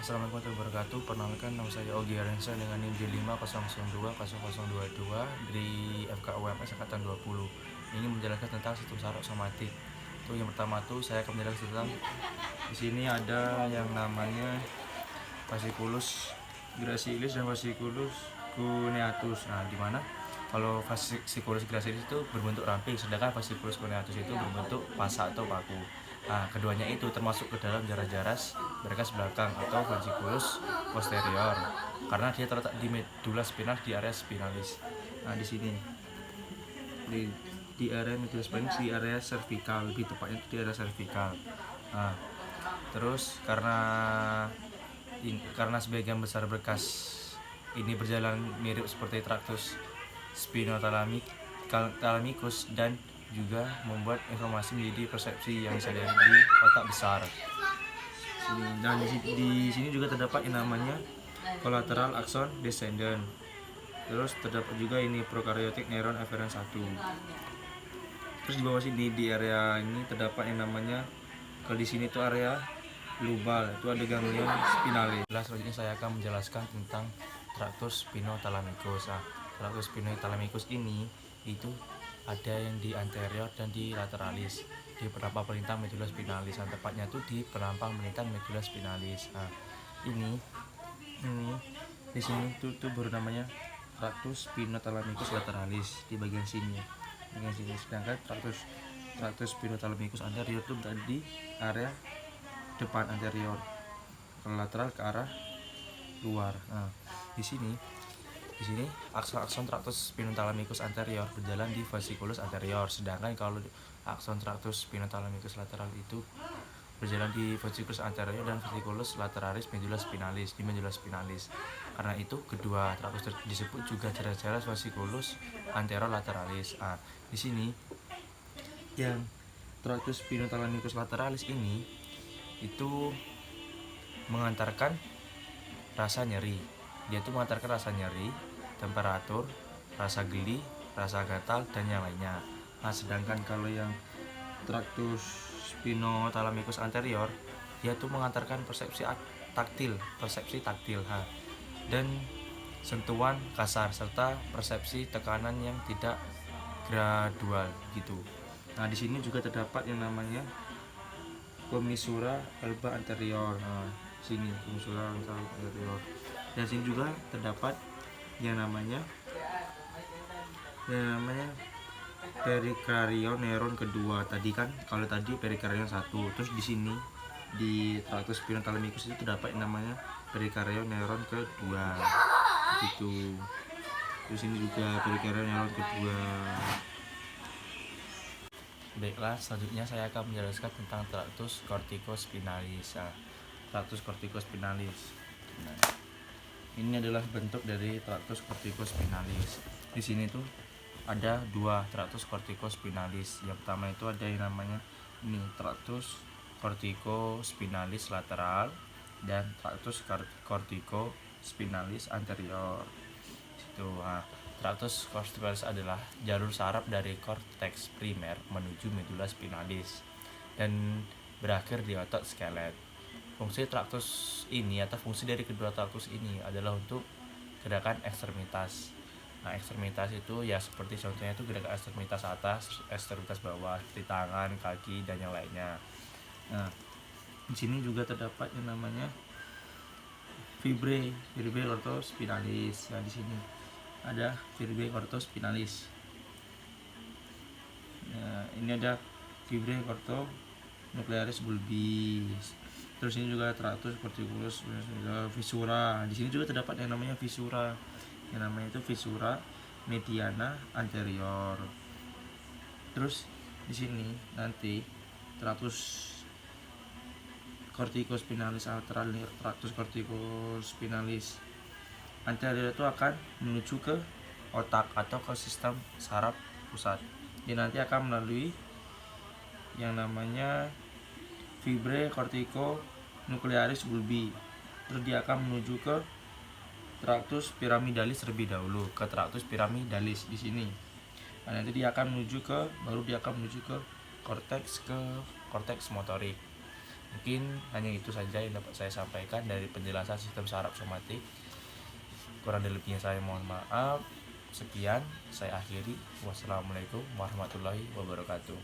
Assalamualaikum warahmatullahi wabarakatuh. Perkenalkan, nama saya Ogi Arensa dengan NIM J500200022 dari FKUMS Angkatan 20. Ini menjelaskan tentang sistem saraf somatik. Itu yang pertama tuh saya akan menjelaskan tentang di sini ada yang namanya fasciculus gracilis dan fasciculus cuneatus. Nah, di mana kalau fasciculus gracilis itu berbentuk ramping, sedangkan fasciculus cuneatus itu berbentuk pasak atau paku. Nah, keduanya itu termasuk ke dalam jaras berkas belakang atau fasciculus posterior karena dia terletak di medula spinalis di area spinalis. Nah, di sini di area medula spinalis, di area cervical, lebih tepatnya di area cervical. Nah, terus karena sebagian besar berkas ini berjalan mirip seperti traktus spinothalamicus dan juga membuat informasi menjadi persepsi yang sadar di otak besar. Dan di sini juga terdapat yang namanya collateral axon descendant. Terus terdapat juga ini prokaryotik neuron afferent 1. Terus di bawah sini di area ini terdapat yang namanya, kalau di sini tuh area lubal, itu ada ganglion spinalis. Selanjutnya saya akan menjelaskan tentang tractus spinothalamicus. Nah, tractus spinothalamicus ini itu ada yang di anterior dan di lateralis, di penampang melintang medula spinalis. Yang tepatnya tuh di penampang melintang medula spinalis. Nah, ini di sini tuh baru namanya tractus spinothalamicus lateralis di bagian sini. Sedangkan tractus spinothalamicus anterior itu berada di area depan anterior, lateral ke arah luar. Nah, di sini akson tractus spinothalamicus anterior berjalan di fasciculus anterior, sedangkan kalau akson tractus spinothalamicus lateral itu berjalan di fasciculus anterior dan fasciculus lateralis medula spinalis di medula spinalis. Karena itu kedua tractus disebut juga jaras fasciculus anterior lateralis. Nah, di sini yang tractus spinothalamicus lateralis ini itu mengantarkan rasa nyeri. Dia itu mengantarkan rasa nyeri, temperatur, rasa geli, rasa gatal, dan yang lainnya. Nah, sedangkan kalau yang tractus spinothalamicus anterior, dia itu mengantarkan persepsi taktil, dan sentuhan kasar serta persepsi tekanan yang tidak gradual gitu. Nah, di sini juga terdapat yang namanya commissura alba anterior. Nah, sini commissura alba anterior. Dan sini juga terdapat yang namanya perikardion neuron kedua. Tadi kan kalau tadi perikardion 1, terus di sini di tractus spinothalamicus itu terdapat yang namanya perikardion neuron kedua gitu. Terus ini juga perikardion neuron kedua. Baiklah, selanjutnya saya akan menjelaskan tentang tractus corticospinalis. Nah, tractus corticospinalis. Nah, ini adalah bentuk dari tractus corticospinalis. Di sini tuh ada dua tractus corticospinalis. Yang pertama itu ada yang namanya ini tractus corticospinalis lateral dan tractus corticospinalis anterior. Itu. Nah, tractus corticospinalis adalah jalur saraf dari korteks primer menuju medula spinalis dan berakhir di otot skelet. Fungsi tractus ini atau fungsi dari kedua tractus ini adalah untuk gerakan ekstremitas. Nah, ekstremitas itu ya seperti contohnya itu gerakan ekstremitas atas, ekstremitas bawah, seperti tangan, kaki, dan yang lainnya. Nah, di sini juga terdapat yang namanya fibrae orthospinalis. Nah, di sini ada fibrae orthospinalis. Nah, ini ada fibrae orthonuclearis bulbis. Terus ini juga tractus corticulus fissura. Di sini juga terdapat yang namanya fissura. Yang namanya itu fissura mediana anterior. Terus di sini nanti tractus corticospinalis lateral, tractus corticospinalis anterior itu akan menuju ke otak atau ke sistem saraf pusat. Dia nanti akan melalui yang namanya fibrae corticonuclearis bulbi. Terus dia akan menuju ke tractus pyramidalis terlebih dahulu, ke tractus pyramidalis di sini. Nah, nanti dia akan menuju ke korteks motorik. Mungkin hanya itu saja yang dapat saya sampaikan dari penjelasan sistem saraf somatik. Kurang lebihnya saya mohon maaf. Sekian, saya akhiri. Wassalamualaikum warahmatullahi wabarakatuh.